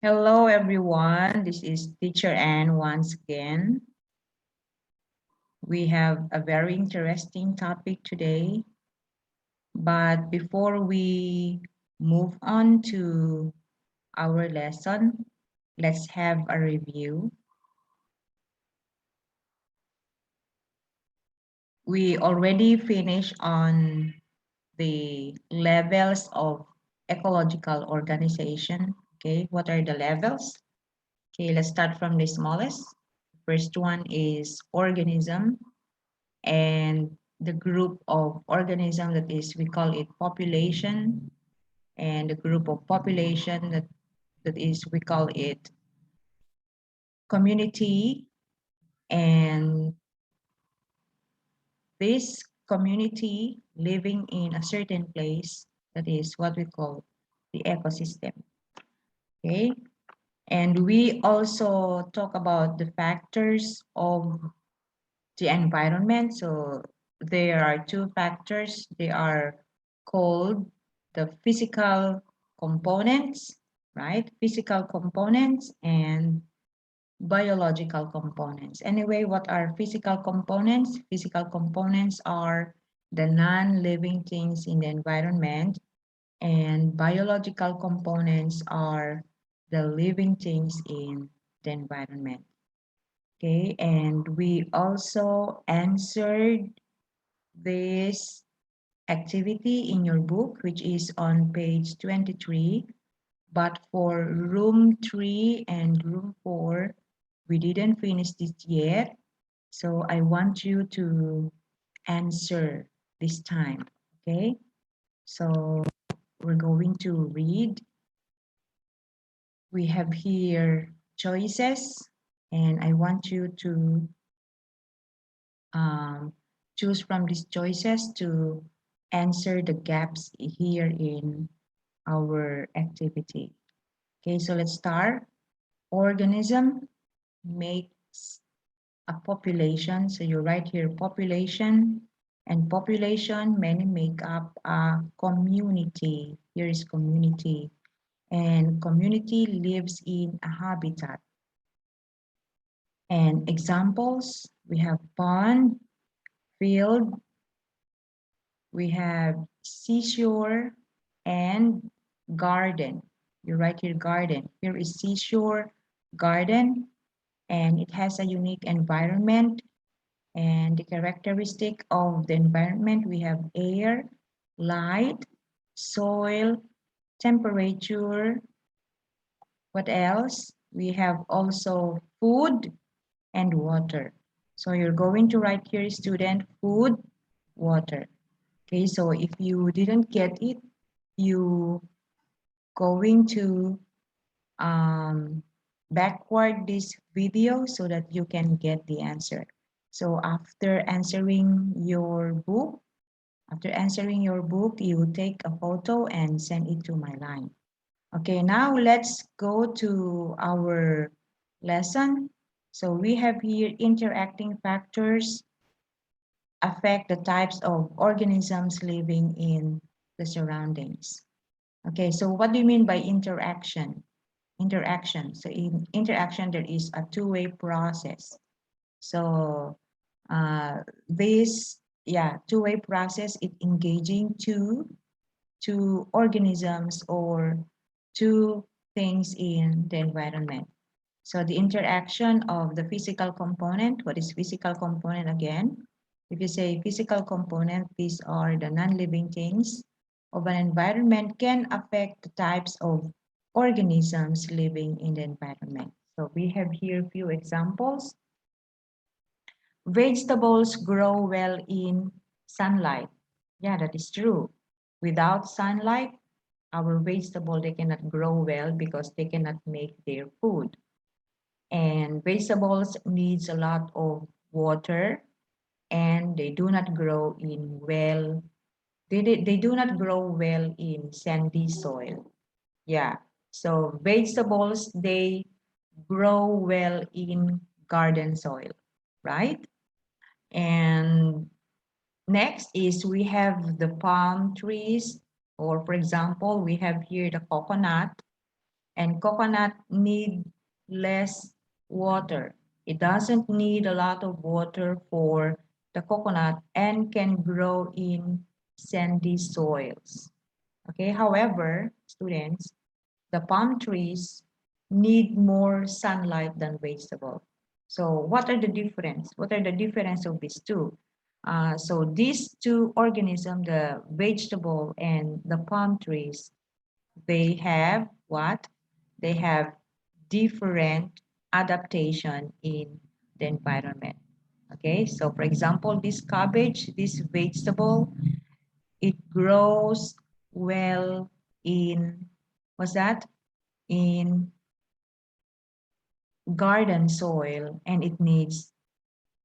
Hello, everyone. This is Teacher Anne once again. We have a very interesting topic today. But before we move on to our lesson, let's have a review. We already finished on the levels of ecological organization. Okay, what are the levels? Okay, let's start from the smallest. First one is organism, and the group of organism that is, we call it population, and the group of population that is, we call it community, and this community living in a certain place, that is what we call the ecosystem. Okay, and we also talk about the factors of the environment. So there are two factors. They are called the physical components, right? Physical components and biological components. Anyway, what are physical components? Physical components are the non-living things in the environment, and biological components are the living things in the environment. Okay, and we also answered this activity in your book, which is on page 23. But for room 3 and room 4, we didn't finish this yet. So I want you to answer this time. Okay, so we're going to read. We have here choices, and I want you to um, choose from these choices to answer the gaps here in our activity. Okay, so let's start. Organism makes a population. So you write here population, and population many make up a community. Here is community, and community lives in a habitat. And examples, we have pond, field, we have seashore, and garden. You write here garden. Here is seashore, garden, and it has a unique environment. And the characteristic of the environment, we have air, light, soil, temperature. What else? We have also food and water. So you're going to write here, student, food, water. Okay, so if you didn't get it, you going to backward this video so that you can get the answer. So after answering your book, you take a photo and send it to my line. Okay, now let's go to our lesson. So we have here interacting factors affect the types of organisms living in the surroundings. Okay, so what do you mean by interaction? Interaction. So in interaction, there is a two-way process. So this, yeah, two-way process is engaging two organisms or two things in the environment. So the interaction of the physical component. What is physical component again? If you say physical component, these are the non-living things of an environment can affect the types of organisms living in the environment. So we have here a few examples. Vegetables grow well in sunlight. Yeah, that is true. Without sunlight, our vegetable, they cannot grow well because they cannot make their food. And vegetables needs a lot of water, and they do not grow in well, they do not grow well in sandy soil. Yeah, so vegetables, they grow well in garden soil, right? And next is we have the palm trees. Or for example, we have here the coconut, and coconut need less water. It doesn't need a lot of water for the coconut and can grow in sandy soils. Okay, however, students, the palm trees need more sunlight than vegetable. So what are the difference? What are the difference of these two? So these two organisms, the vegetable and the palm trees, they have what? They have different adaptation in the environment. Okay, so for example, this cabbage, this vegetable, it grows well in, what's that? In garden soil, and it needs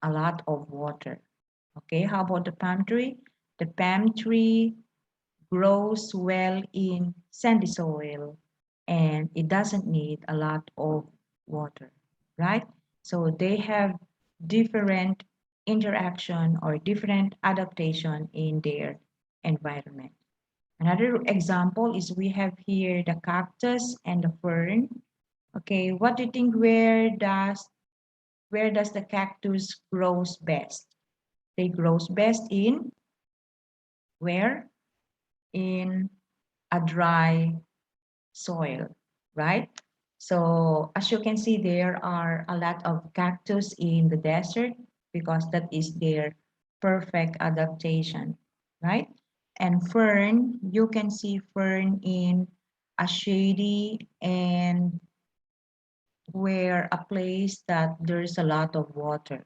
a lot of water. Okay, how about the palm tree? The palm tree grows well in sandy soil and it doesn't need a lot of water, right? So they have different interaction or different adaptation in their environment. Another example is we have here the cactus and the fern. Okay, what do you think, where does the cactus grows best? They grows best in where? In a dry soil, right? So as you can see, there are a lot of cactus in the desert because that is their perfect adaptation, right? And fern, you can see fern in a shady and where a place that there's a lot of water.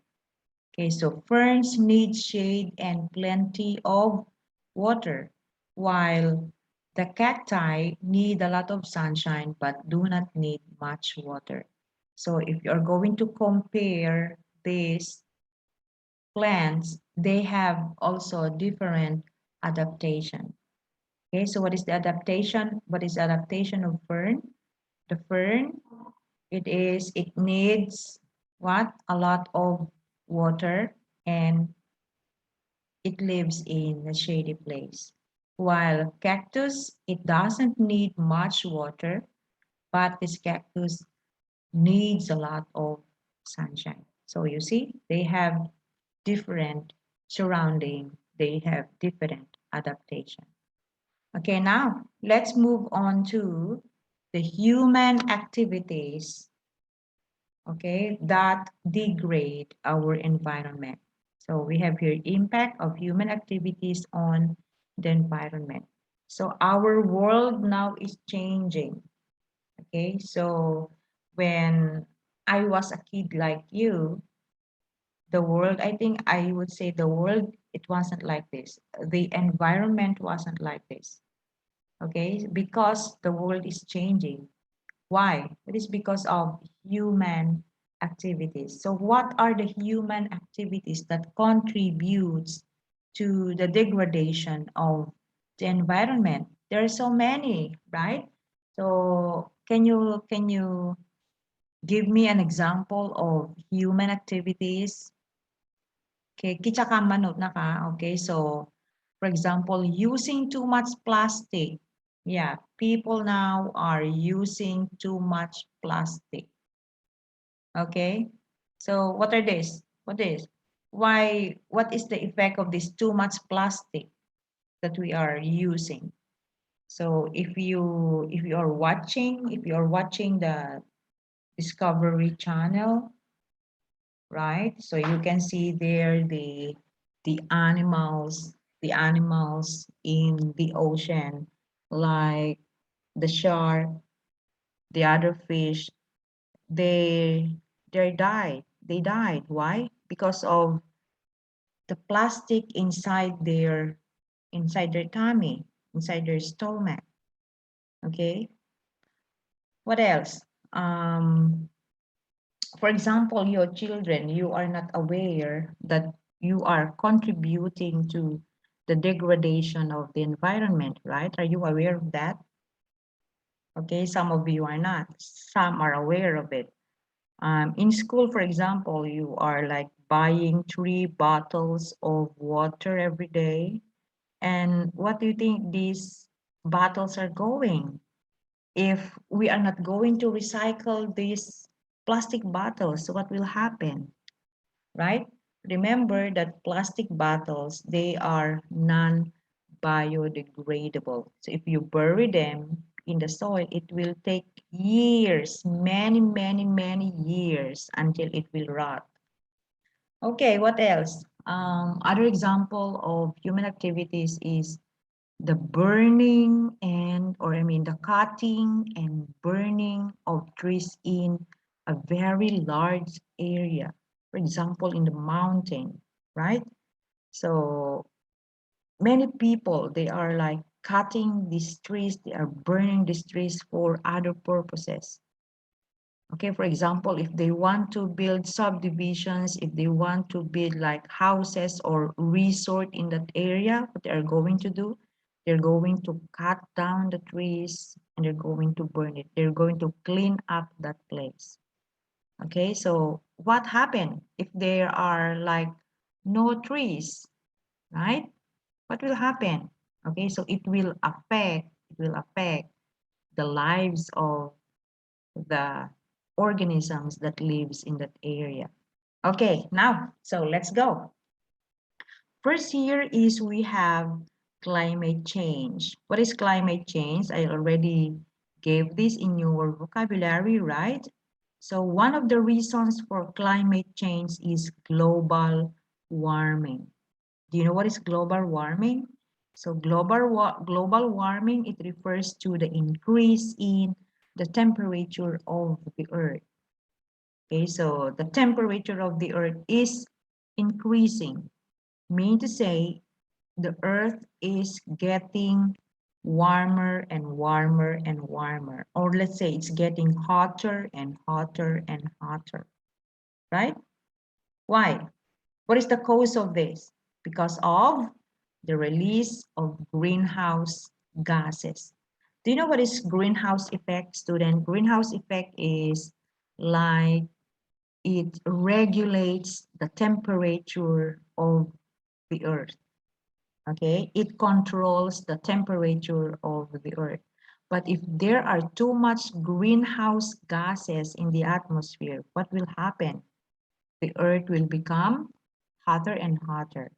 Okay, so ferns need shade and plenty of water, while the cacti need a lot of sunshine but do not need much water. So if you're going to compare these plants, they have also different adaptation. Okay, so what is the adaptation? What is the adaptation of fern? The fern, it needs what? A lot of water and it lives in a shady place. While cactus, it doesn't need much water, but this cactus needs a lot of sunshine. So you see, they have different surrounding, they have different adaptation. Okay, now let's move on to the human activities, okay, that degrade our environment. So we have here impact of human activities on the environment. So our world now is changing. Okay, so when I was a kid like you, the world, I think I would say the world, it wasn't like this. The environment wasn't like this. Okay, because the world is changing. Why? It is because of human activities. So what are the human activities that contributes to the degradation of the environment? There are so many, right? So can you give me an example of human activities? Okay, kitsa ka manood na ka. Okay, so for example, using too much plastic. Yeah, people now are using too much plastic. Okay, so what are this? What is? Why? What is the effect of this too much plastic that we are using? So if you're watching the Discovery Channel, right? So you can see there the animals in the ocean, like the shark, the other fish, they they died. Why? Because of the plastic inside their tummy, inside their stomach. Okay, what else? um for example, your children, you are not aware that you are contributing to the degradation of the environment, right? Are you aware of that? Okay, some of you are not. Some are aware of it. In school, for example, you are like buying 3 bottles of water every day. And what do you think bottles are going? If we are not going to recycle these plastic bottles, what will happen, right? Remember that plastic bottles, they are non-biodegradable. So if you bury them in the soil, it will take years, many, many, many years until it will rot. Okay, what else? Other example of human activities is the burning the cutting and burning of trees in a very large area. For example, in the mountain, right? So many people, they are like cutting these trees, they are burning these trees for other purposes. Okay, for example, if they want to build subdivisions, if they want to build like houses or resort in that area, what they are going to do, they're going to cut down the trees and they're going to burn it. They're going to clean up that place. Okay, so what happened if there are like no trees, right? What will happen? Okay, so it will affect the lives of the organisms that lives in that area. Okay, now, so let's go. First here is we have climate change. What is climate change? I already gave this in your vocabulary, right? So one of the reasons for climate change is global warming. Do you know what is global warming? So global warming, it refers to the increase in the temperature of the earth. Okay, so the temperature of the earth is increasing, meaning to say the earth is getting warmer and warmer and warmer, or let's say it's getting hotter and hotter and hotter, right? Why? What is the cause of this? Because of the release of greenhouse gases. Do you know what is greenhouse effect, student? Greenhouse effect is like it regulates the temperature of the earth. Okay, it controls the temperature of the earth. But if there are too much greenhouse gases in the atmosphere, what will happen? The earth will become hotter and hotter.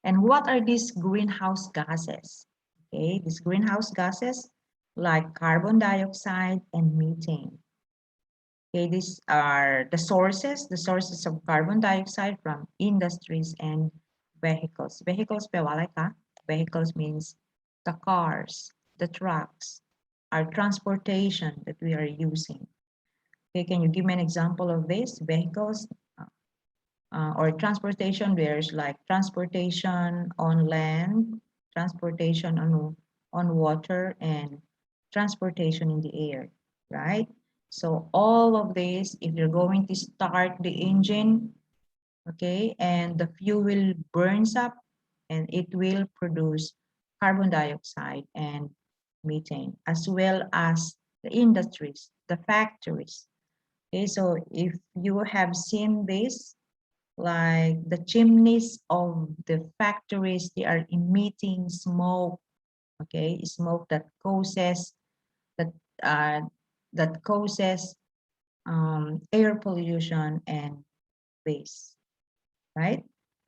And what are these greenhouse gases? Okay, these greenhouse gases like carbon dioxide and methane. Okay, these are the sources of carbon dioxide from industries and vehicles. Vehicles, pewalay ka? Vehicles means the cars, the trucks, our transportation that we are using. Okay, can you give me an example of this? Vehicles or transportation, there's like transportation on land, transportation on water, and transportation in the air, right? So all of this, if you're going to start the engine, okay, and the fuel burns up and it will produce carbon dioxide and methane, as well as the industries, the factories. Okay, so if you have seen this, like the chimneys of the factories, they are emitting smoke, okay, smoke that causes that uh, that causes air pollution and waste, right?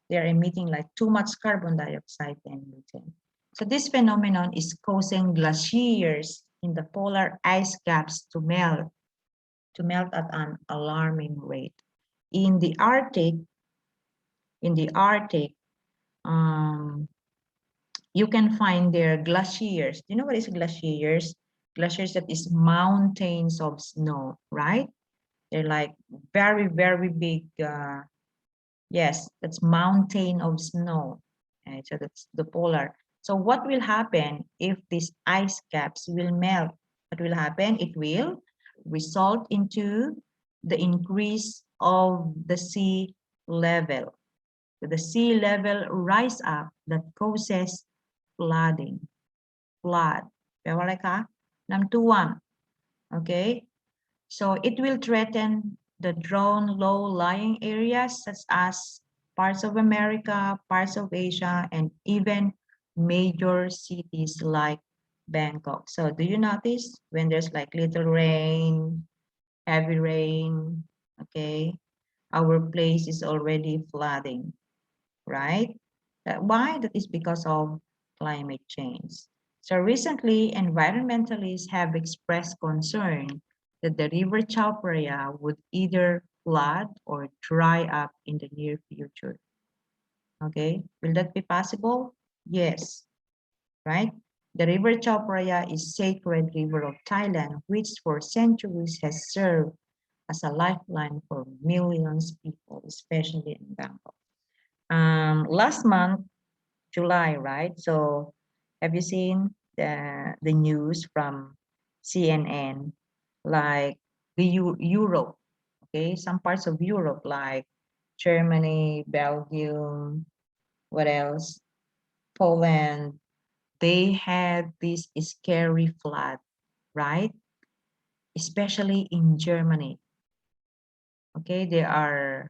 They are emitting like too much carbon dioxide and methane. So this phenomenon is causing glaciers in the polar ice caps to melt at an alarming rate. In the Arctic, in the Arctic, um, you can find there glaciers. Do you know what is glaciers? Glaciers, that is mountains of snow, right? They're like very, very big. Yes, that's mountain of snow. And so that's the polar. So what will happen if these ice caps will melt? What will happen? It will result into the increase of the sea level. So the sea level rise up that causes flooding. Flood. Pero ka? Namtuan. Okay? So it will threaten the drone low-lying areas such as parts of America, parts of Asia, and even major cities like Bangkok. So do you notice when there's like little rain, heavy rain, okay, our place is already flooding, right? Why? That is because of climate change. So recently, environmentalists have expressed concern that the river Chao Phraya would either flood or dry up in the near future. Okay, will that be possible? Yes, right? The river Chao Phraya is sacred river of Thailand, which for centuries has served as a lifeline for millions of people, especially in Bangkok. Last month, July, right? So have you seen the news from CNN, like Europe, okay? Some parts of Europe, like Germany, Belgium, what else? Poland, they had this scary flood, right? Especially in Germany. Okay, there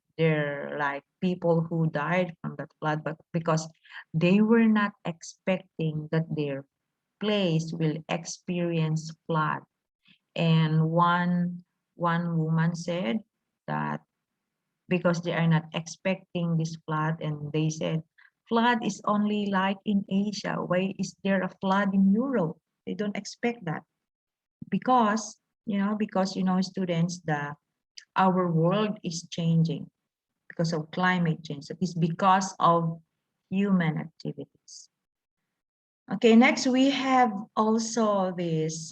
like people who died from that flood, but because they were not expecting that their place will experience flood. And one woman said that because they are not expecting this flood, and they said flood is only like in Asia. Why is there a flood in Europe? They don't expect that because students, the our world is changing because of climate change. It is because of human activities. Okay, next we have also this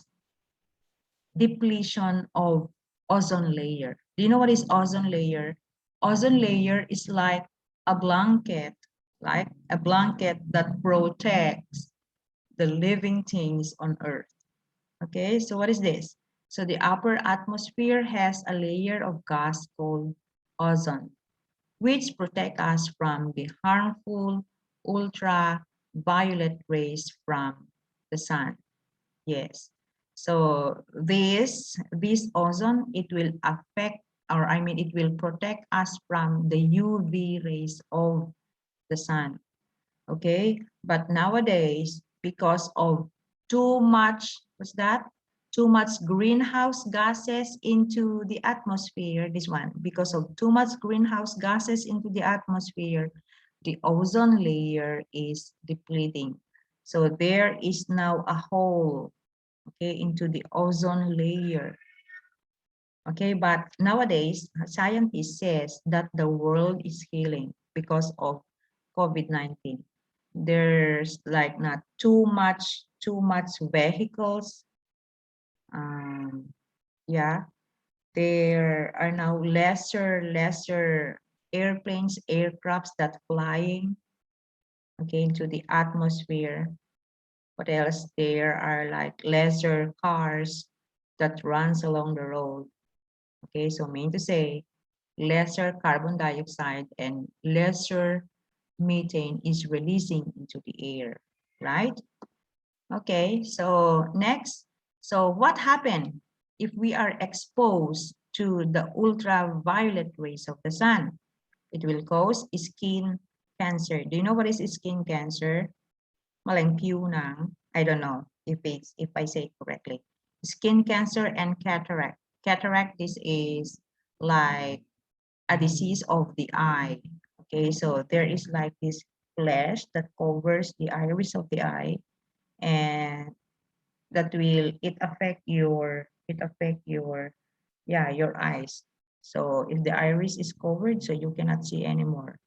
depletion of ozone layer. Do you know what is ozone layer? Ozone layer is like a blanket that protects the living things on Earth. Okay, so what is this? So the upper atmosphere has a layer of gas called ozone, which protect us from the harmful ultraviolet rays from the sun. Yes. So this ozone, it will affect, or I mean it will protect us from the UV rays of the sun. Okay, but nowadays, because of too much, what's that, too much greenhouse gases into the atmosphere, this one, because of too much greenhouse gases into the atmosphere, the ozone layer is depleting. So there is now a hole, okay, into the ozone layer. Okay, but nowadays scientists says that the world is healing because of COVID-19. There's like not too much vehicles. Um, yeah, there are now lesser airplanes, aircrafts that flying, okay, into the atmosphere. What else? There are like lesser cars that runs along the road. Okay, so mean to say, lesser carbon dioxide and lesser methane is releasing into the air, right? Okay, so next. So what happened if we are exposed to the ultraviolet rays of the sun? It will cause skin cancer. Do you know what is skin cancer? Malang ng, I don't know if I say it correctly. Skin cancer and cataract. Cataract, this is like a disease of the eye. Okay, so there is like this flesh that covers the iris of the eye, and that will it affect your yeah, your eyes. So if the iris is covered, so you cannot see anymore.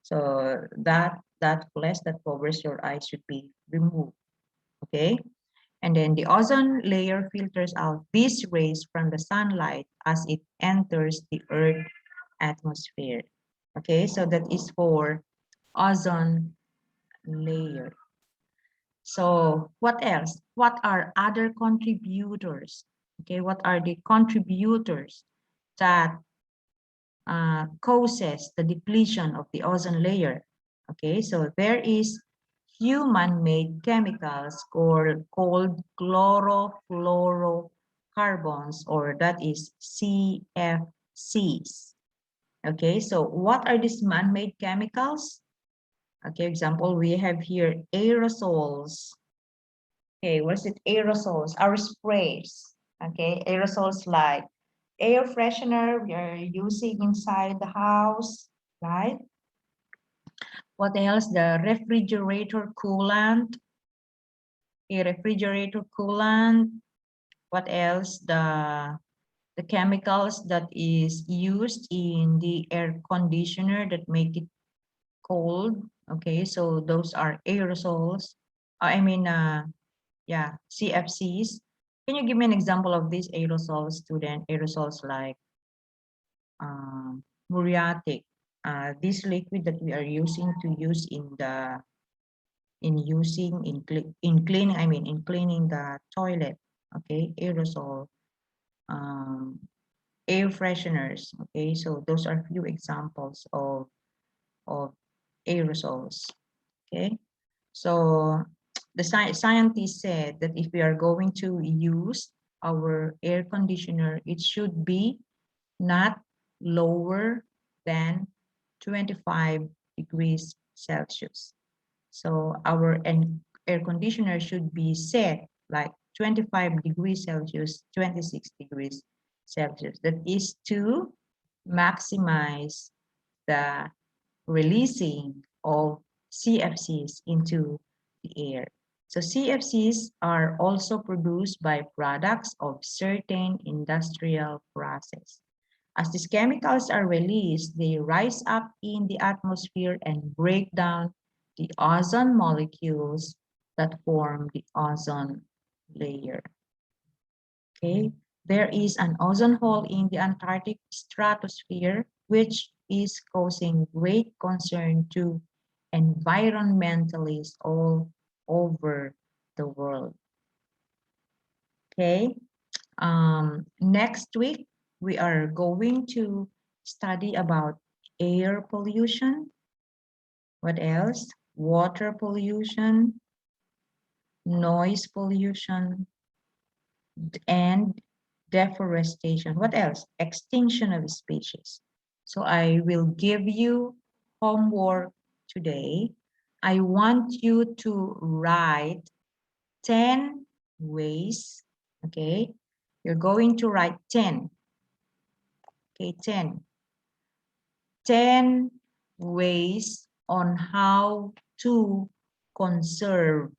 So that flesh that covers your eyes should be removed. Okay, and then the ozone layer filters out these rays from the sunlight as it enters the earth atmosphere. Okay, so that is for ozone layer. So what else? What are other contributors? Okay, what are the contributors that causes the depletion of the ozone layer? Okay, so there is human-made chemicals called chlorofluorocarbons, or that is CFCs. Okay, so what are these man-made chemicals? Okay, example, we have here aerosols, Okay, what is it? Aerosols, our sprays. Okay, aerosols like air freshener we are using inside the house, right? What else? The refrigerator coolant, a refrigerator coolant. What else? The chemicals that is used in the air conditioner that make it cold. Okay, so those are aerosols. I mean, yeah, CFCs. Can you give me an example of these aerosols, student? Aerosols like muriatic, this liquid that we are using to use in the in cleaning. I mean, in cleaning the toilet. Okay, aerosol, um, air fresheners. Okay, so those are few examples of aerosols. Okay, so the scientists said that if we are going to use our air conditioner, it should be not lower than 25 degrees Celsius. So our air conditioner should be set like 25 degrees Celsius, 26 degrees Celsius. That is to maximize the releasing of CFCs into the air. So CFCs are also produced by products of certain industrial process. As these chemicals are released, they rise up in the atmosphere and break down the ozone molecules that form the ozone layer. Okay, there is an ozone hole in the Antarctic stratosphere, which is causing great concern to environmentalists all over the world. Okay, next week we are going to study about air pollution. What else? Water pollution, noise pollution, and deforestation. What else? Extinction of species. So I will give you homework today. I want you to write 10 ways, okay? You're going to write 10, okay, 10 ways on how to conserve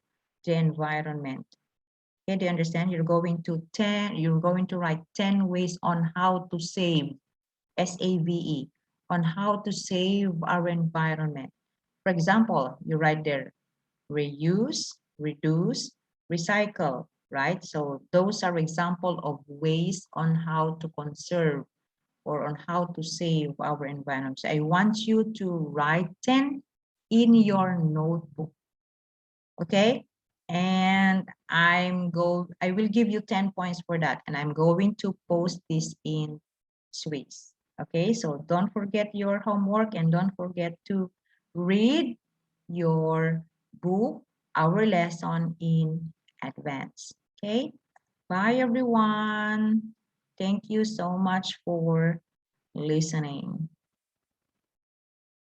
the environment. Okay, do you understand? You're going to write 10 ways on how to save, SAVE, on how to save our environment. For example, you write there, reuse, reduce, recycle, right? So those are example of ways on how to conserve or on how to save our environment. So I want you to write 10 in your notebook, okay? And I will give you 10 points for that, and I'm going to post this in Swiss. Okay, so don't forget your homework and don't forget to read your book, our lesson in advance. Okay, bye everyone. Thank you so much for listening.